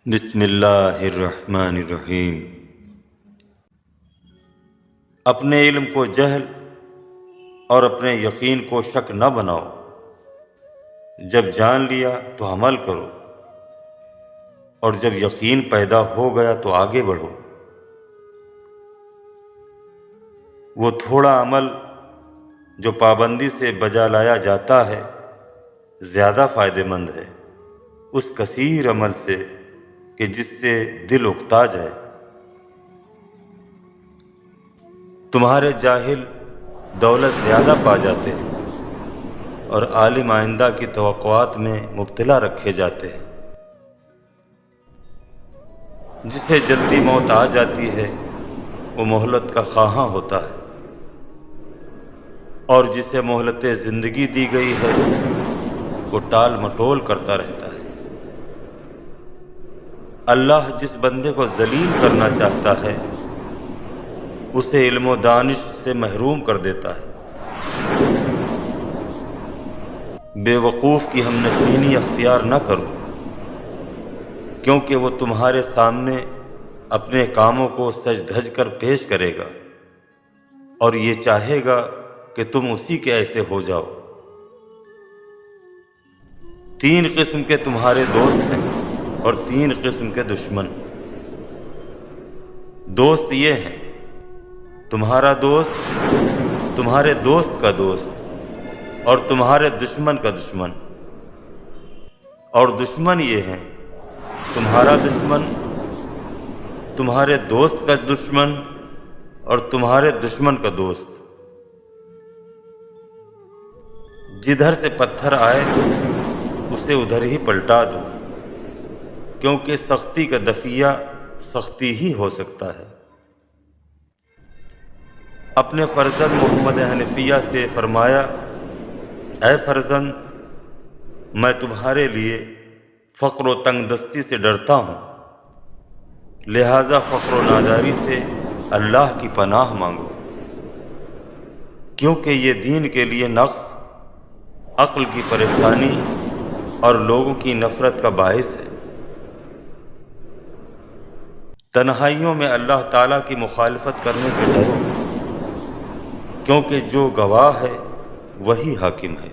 بسم اللہ الرحمن الرحیم۔ اپنے علم کو جہل اور اپنے یقین کو شک نہ بناؤ۔ جب جان لیا تو عمل کرو، اور جب یقین پیدا ہو گیا تو آگے بڑھو۔ وہ تھوڑا عمل جو پابندی سے بجا لایا جاتا ہے زیادہ فائدہ مند ہے اس کثیر عمل سے کہ جس سے دل اکتا جائے۔ تمہارے جاہل دولت زیادہ پا جاتے ہیں اور عالم آئندہ کی توقعات میں مبتلا رکھے جاتے ہیں۔ جسے جلدی موت آ جاتی ہے وہ مہلت کا خواہاں ہوتا ہے، اور جسے مہلت زندگی دی گئی ہے وہ ٹال مٹول کرتا رہتا ہے۔ اللہ جس بندے کو ذلیل کرنا چاہتا ہے اسے علم و دانش سے محروم کر دیتا ہے۔ بے وقوف کی ہم نشینی اختیار نہ کرو، کیونکہ وہ تمہارے سامنے اپنے کاموں کو سج دھج کر پیش کرے گا اور یہ چاہے گا کہ تم اسی کے ایسے ہو جاؤ۔ 3 قسم کے تمہارے دوست ہیں اور 3 قسم کے دشمن۔ دوست یہ ہیں: تمہارا دوست، تمہارے دوست کا دوست اور تمہارے دشمن کا دشمن۔ اور دشمن یہ ہیں: تمہارا دشمن، تمہارے دوست کا دشمن اور تمہارے دشمن کا دوست۔ جدھر سے پتھر آئے اسے ادھر ہی پلٹا دو، کیونکہ سختی کا دفیہ سختی ہی ہو سکتا ہے۔ اپنے فرزند محمد حنفیہ سے فرمایا: اے فرزند، میں تمہارے لیے فقر و تنگ دستی سے ڈرتا ہوں، لہٰذا فقر و ناداری سے اللہ کی پناہ مانگو، کیونکہ یہ دین کے لیے نقص، عقل کی پریشانی اور لوگوں کی نفرت کا باعث ہے۔ تنہائیوں میں اللہ تعالیٰ کی مخالفت کرنے سے ڈرو، کیونکہ جو گواہ ہے وہی حاکم ہے۔